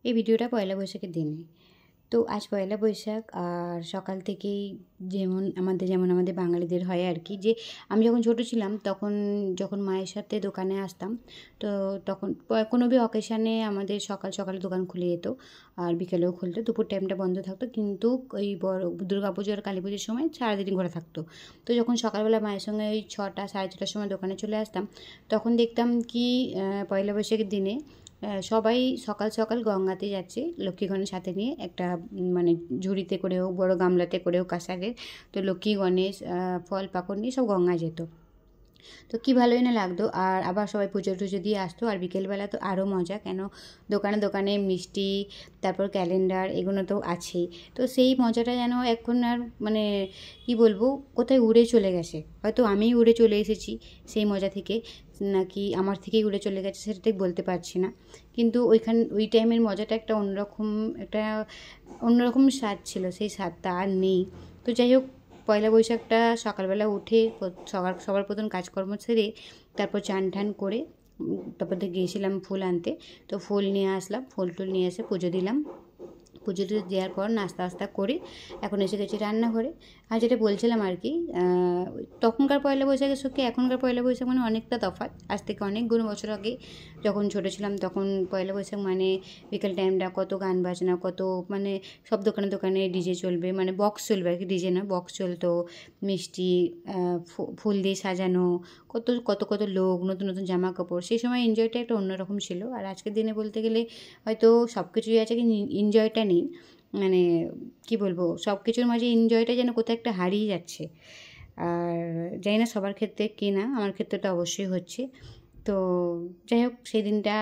এই ভিডিওটা পয়লা বৈশাখের দিনে। তো আজ পয়লা বৈশাখ আর সকাল থেকেই যেমন আমাদের বাঙালিদের হয় আর কি, যে আমি যখন ছোটো ছিলাম তখন যখন মায়ের সাথে দোকানে আসতাম, তো তখন কোনো বি অকেশানে আমাদের সকাল সকালে দোকান খুলে যেত আর বিকেলেও খুলতো, দুপুর টাইমটা বন্ধ থাকতো, কিন্তু ওই বড় দুর্গা পুজো আর কালী পুজোর সময় সারাদিন ঘোরা থাকতো। তো যখন সকালবেলা মায়ের সঙ্গে ওই 6টা সাড়ে 6টার সময় দোকানে চলে আসতাম, তখন দেখতাম কি পয়লা বৈশাখের দিনে সবাই সকাল সকাল গঙ্গাতে যাচ্ছে লক্ষ্মী গণেশ হাতে নিয়ে, একটা মানে ঝুড়িতে করে হোক বড় গামলাতে করে হোক কাঁসারের। তো লক্ষ্মী গণেশ ফল পাকড় নিয়ে সব গঙ্গায় যেত। তো কী ভালোই না লাগতো। আর আবার সবাই পুজো টুজো দিয়ে আসতো, আর বিকেলবেলা তো আরও মজা, কেন দোকানে দোকানে মিষ্টি, তারপর ক্যালেন্ডার, এগুলো তো আছেই। তো সেই মজাটা যেন এখন আর মানে কী বলবো, কোথায় উড়ে চলে গেছে। হয়তো আমিই উড়ে চলে এসেছি সেই মজা থেকে, নাকি আমার থেকেই উড়ে চলে গেছে সেটা ঠিক বলতে পারছি না। কিন্তু ওই টাইমের মজাটা একটা অন্যরকম স্বাদ ছিল, সেই স্বাদটা আর নেই। তো যাই হোক, পয়লা বৈশাখটা সকালবেলা উঠে সবার প্রথম কাজকর্ম সেরে তারপর চান ঠান করে তারপর তো গিয়েছিলাম ফুল আনতে। তো ফুল নিয়ে আসলাম, ফুল টুল নিয়ে এসে পুজো দিলাম। পুজো টুজো দেওয়ার পর নাস্তা করে এখন এসে গেছি রান্নাঘরে। আর যেটা বলছিলাম আর কি, তখনকার পয়লা বৈশাখের সঙ্গে এখনকার পয়লা বৈশাখ মানে অনেকটা তফাৎ। আজ থেকে অনেকগুলো বছর আগে যখন ছোটো ছিলাম তখন পয়লা বৈশাখ মানে বিকেল টাইমটা কত গান বাজনা, কত মানে সব দোকানে দোকানে ডিজে চলবে, মানে বক্স চলবে আর কি, ডিজে না বক্স চলতো, মিষ্টি, ফুল দিয়ে সাজানো, কত কত কত লোক, নতুন নতুন জামা কাপড়। সেই সময় এনজয়টা একটা অন্যরকম ছিল। আর আজকের দিনে বলতে গেলে হয়তো সব কিছুই আছে, কিন্তু এনজয়টা নেই। মানে কী বলবো, সব কিছুর মাঝে এনজয়টা যেন কোথাও একটা হারিয়ে যাচ্ছে। আর জানি না সবার ক্ষেত্রে কি না, আমার ক্ষেত্রে তো অবশ্যই হচ্ছে। তো যাই হোক, সেই দিনটা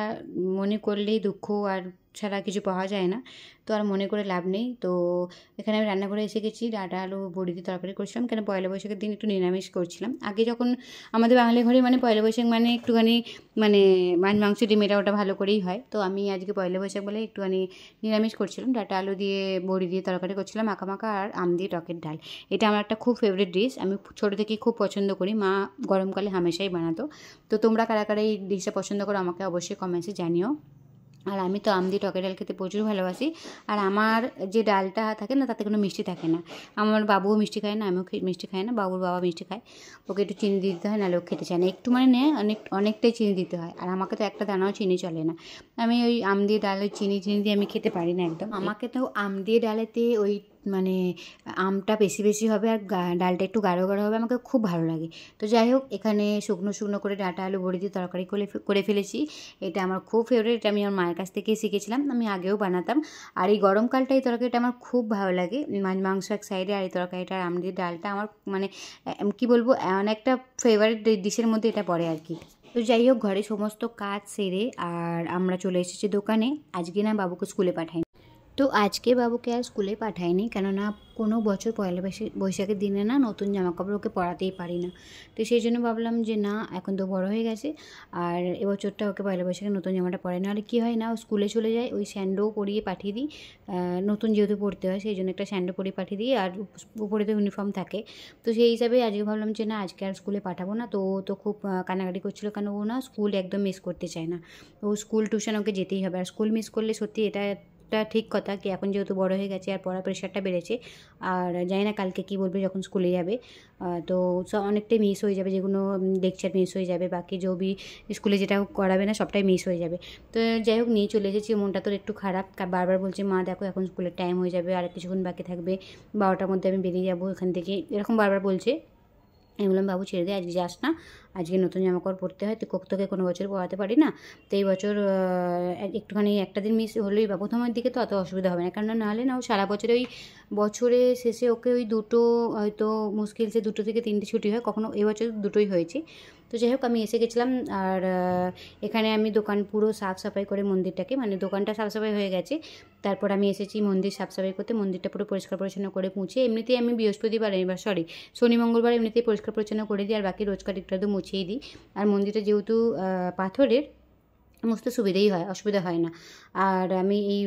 মনে করলেই দুঃখ, আর ছাড়া কিছু পাওয়া যায় না। তো আর মনে করে লাভ নেই। তো এখানে আমি রান্নাঘরে এসে গেছি, ডাঁটা আলু বড়ি দিয়ে তরকারি করছিলাম, কেন পয়লা বৈশাখের দিন একটু নিরামিষ করছিলাম। আগে যখন আমাদের বাঙালি ঘরে মানে পয়লা বৈশাখ মানে একটুখানি মানে মাংস ডিম এটা ওটা ভালো করেই হয়। তো আমি আজকে পয়লা বৈশাখ বলে একটুখানি নিরামিষ করছিলাম, ডাঁটা আলু দিয়ে বড়ি দিয়ে তরকারি করছিলাম, মাখা মাখা, আর আম দিয়ে টকের ডাল। এটা আমার একটা খুব ফেভারিট ডিশ, আমি ছোটো থেকেই খুব পছন্দ করি, মা গরমকালে হামেশাই বানাতো। তো তোমরা কারা কারা এই ডিশটা পছন্দ করো আমাকে অবশ্যই কমেন্টসে জানিও। আর আমি তো আম দিয়ে টকের ডাল খেতে প্রচুর ভালোবাসি। আর আমার যে ডালটা থাকে না, তাতে কোনো মিষ্টি থাকে না। আমার বাবুও মিষ্টি খায় না, আমিও মিষ্টি খাই না, বাবুর বাবা মিষ্টি খায়। ওকে একটু চিনি দিতে হয়, নাহলে ও খেতে চায় না। একটু মানে অনেকটাই চিনি দিতে হয়, আর আমাকে তো একটা দানাও চিনি চলে না। আমি ওই আম দিয়ে ডাল ওই চিনি দিয়ে আমি খেতে পারি না একদম। আমাকে তো আম দিয়ে ডালেতে ওই মানে আমটা বেশি বেশি হবে, আর ডালটা একটু গাঢ় গাঢ় হবে, আমাকে খুব ভালো লাগে। তো যাই হোক, এখানে শুকনো শুকনো করে ডাঁটা আলু বড়ি দিয়ে তরকারি করে ফেলেছি। এটা আমার খুব ফেভারিট, এটা আমি আমার মায়ের কাছ থেকেই শিখেছিলাম, আমি আগেও বানাতাম। আর এই গরমকালটা এই তরকারিটা আমার খুব ভালো লাগে, মাংস এক সাইডে আর এই তরকারিটা আম দিয়ে ডালটা আমার মানে কী বলবো, অনেকটা ফেভারিট ডিশের মধ্যে এটা পড়ে আর কি। তো যাই হোক, ঘরে সমস্ত কাজ সেরে আর আমরা চলে এসেছি দোকানে। আজকে না বাবুকে স্কুলে পাঠাই। তো আজকে বাবুকে আর স্কুলে পাঠাইনি, কেননা কোনো বছর পয়লা বৈশাখের দিনে না নতুন জামাকাপড় ওকে পরাতেই পারি না। তো সেই জন্য ভাবলাম যে না, এখন তো বড় হয়ে গেছে, আর এবছরটা ওকে পয়লা বৈশাখে নতুন জামাটা পরাই, নাহলে কী হয় না, ও স্কুলে চলে যায়, ওই স্যান্ডো পরিয়ে পাঠিয়ে দিই। নতুন যেহেতু পড়তে হয় সেই জন্য একটা স্যান্ডো পরিয়ে পাঠিয়ে দিই, আর উপরে তো ইউনিফর্ম থাকে। তো সেই হিসাবে আজকে ভাবলাম যে না, আজকে আর স্কুলে পাঠাবো না। তো ও তো খুব কান্নাকাটি করছিলো, কেন ও না স্কুল একদম মিস করতে চায় না। ও স্কুল টিউশন ওকে যেতেই হবে, আর স্কুল মিস করলে সত্যি এটা ঠিক কথা কি, এখন যেহেতু বড় হয়ে গেছে আর পড়ার প্রেশারটা বেড়েছে, আর জানি না কালকে কী বলবে যখন স্কুলে যাবে। তো অনেকটাই মিস হয়ে যাবে, যেগুলো লেকচার মিস হয়ে যাবে, বাকি জবি স্কুলে যেটা করাবে না সবটাই মিস হয়ে যাবে। তো যাই হোক, নিয়ে চলে এসেছি। মনটা তোর একটু খারাপ, বারবার বলছে মা দেখো এখন স্কুলের টাইম হয়ে যাবে, আর কিছুক্ষণ বাকি থাকবে, 12টার মধ্যে আমি বেরিয়ে যাবো এখান থেকে, এরকম বারবার বলছে। আমি বললাম বাবু ছেড়ে দে, আজকে যাস না, আজকে নতুন জামাকাপড় পরতে হয়, তো তোকে কোনো বছর পরাতে পারি না। তো এই বছর একটুখানি একটা দিন মিস হলেই বা প্রথমের দিকে তো অত অসুবিধা হবে না, কারণ নাহলে না ও সারা বছরে ওই বছরের শেষে ওকে ওই দুটো হয়তো মুশকিল সে 2 থেকে 3টে ছুটি হয়, কখনো এবছর 2টোই হয়েছে। তো যাই হোক, আমি এসে গেছিলাম, আর এখানে আমি দোকান পুরো সাফ সাফাই করে মন্দিরটাকে, মানে দোকানটা সাফ সাফাই হয়ে গেছে, তারপর আমি এসেছি মন্দির সাফ সাফাই করতে, মন্দিরটা পুরো পরিষ্কার পরিচ্ছন্ন করে মুছে। এমনিতেই আমি বৃহস্পতিবার শনি মঙ্গলবার এমনিতেই পরিষ্কার পরিচ্ছন্ন করে দিই, আর বাকি রোজকার একটু মুছেই দিই। আর মন্দিরটা যেহেতু পাথরের, মুছতে সুবিধেই হয়, অসুবিধা হয় না। আর আমি এই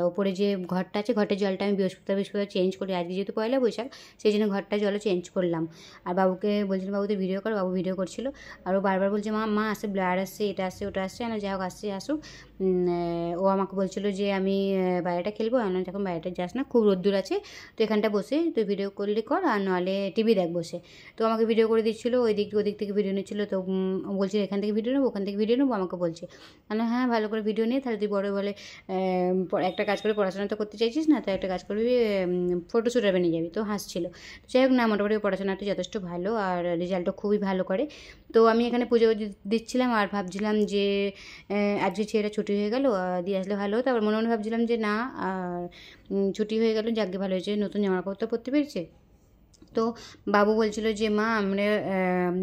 ওপরে যে ঘরটা আছে, ঘরটার জলটা আমি বৃহস্পতিবার চেঞ্জ করি। আজকে যেহেতু পয়লা বৈশাখ, সেই জন্য ঘরটার জলও চেঞ্জ করলাম। আর বাবুকে বলছিলাম, বাবু তুই ভিডিও কর, বাবু ভিডিও করছিল। আর ও বারবার বলছে, মা আসছে, ব্লার আসছে, এটা আসছে, ওটা আসছে। না যাই হোক, আসছে আসুক। ও আমাকে বলছিল যে আমি বাইরেটা খেলবো, আমি এখন বাইরেটা যাস না, খুব রোদ্দুর আছে, তো এখানটা বসে তুই ভিডিও করলে কর, আর নাহলে টিভি দেখ বসে। তো আমাকে ভিডিও করে দিচ্ছিলো, ওদিক থেকে ভিডিও নিচ্ছিলো। তো বলছে এখান থেকে ভিডিও নেবো, ওখান থেকে ভিডিও নেবো, আমাকে বলছে। মানে হ্যাঁ, ভালো করে ভিডিও নিয়ে তাহলে তুই বড় বলে একটা কাজ করে, পড়াশোনা তো করতে চাইছিস না, তো একটা কাজ করবি, ফটোশ্যুটে বানিয়ে যাবি। তো হাসছিল। যাই হোক, না মোটামুটি পড়াশোনাটা যথেষ্ট ভালো, আর রেজাল্টও খুবই ভালো করে। তো আমি এখানে পুজো দিচ্ছিলাম, আর ভাবছিলাম যে আজকে ছেলেটা ছুটি হয়ে গেল, দিয়ে আসলে ভালো হতো। আবার মনে মনে ভাবছিলাম যে না, আর ছুটি হয়ে গেল, যাকে ভালো হয়েছে, নতুন জামা কাপড় তো পরতে পেরেছে। তো বাবু বলছিল যে মা আমরা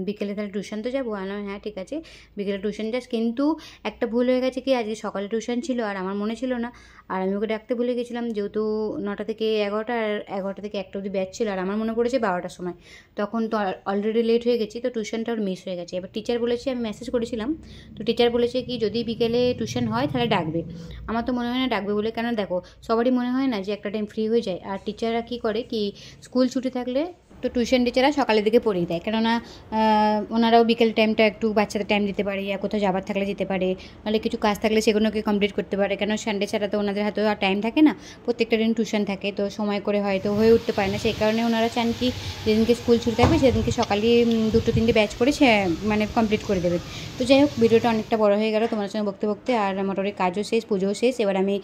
বিকেলে তাহলে টিউশন তো যাবো। আমি হ্যাঁ ঠিক আছে, বিকেলে টিউশন যাস। কিন্তু একটা ভুল হয়ে গেছে কি, আজকে সকালে টিউশন ছিল আর আমার মনে ছিল না, আর আমি ওকে ডাকতে ভুলে গেছিলাম। যেহেতু 9টা থেকে 11টা, আর 11টা থেকে 1টা অবধি ব্যাচ ছিল, আর আমার মনে পড়েছে 12টার সময়। তখন তো অলরেডি লেট হয়ে গেছি, তো টিউশনটা ওর মিস হয়ে গেছে। এবার টিচার বলেছে, আমি মেসেজ করেছিলাম, তো টিচার বলেছে কি যদি বিকেলে টিউশন হয় তাহলে ডাকবে। আমার তো মনে হয় না ডাকবে বলে, কেন দেখো সবারই মনে হয় না যে একটা টাইম ফ্রি হয়ে যায়। আর টিচাররা কী করে কি, স্কুল ছুটি থাকলে তো টিউশন টিচাররা সকালের দিকে পড়িয়ে দেয়, কেননা ওনারাও বিকেল টাইমটা একটু বাচ্চাদের টাইম দিতে পারে, আর কোথাও যাবার থাকলে যেতে পারে, নাহলে কিছু কাজ থাকলে সেগুলোকে কমপ্লিট করতে পারে। কেন সানডে ছাড়া তো ওনাদের হাতেও আর টাইম থাকে না, প্রত্যেকটা দিন টিউশন থাকে, তো সময় করে হয়তো হয়ে উঠতে পারে না। সেই কারণে ওনারা চান কি, যেদিনকে স্কুল ছুটি থাকবে সেদিনকে সকালে 2-3টে ব্যাচ করে সে মানে কমপ্লিট করে দেবে। তো যাই হোক, ভিডিওটা অনেকটা বড় হয়ে গেল তোমার সঙ্গে বকতে বকতে, আর মোটামুটি কাজও শেষ, পুজোও শেষ। এবার আমি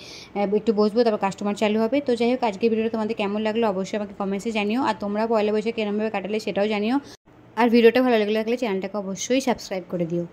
একটু বসবো, তারপর কাস্টমার চালু হবে। তো যাই হোক, আজকে ভিডিওটা তোমাদের কেমন লাগলো অবশ্যই আমাকে কমেন্টসে জানিও, আর তোমরা পয়লা বৈশাখ এরমভাবে কাটালে সেটাও জানিও। আর ভিডিওটা ভালো লাগলে চ্যানেলটাকে অবশ্যই সাবস্ক্রাইব করে দিও।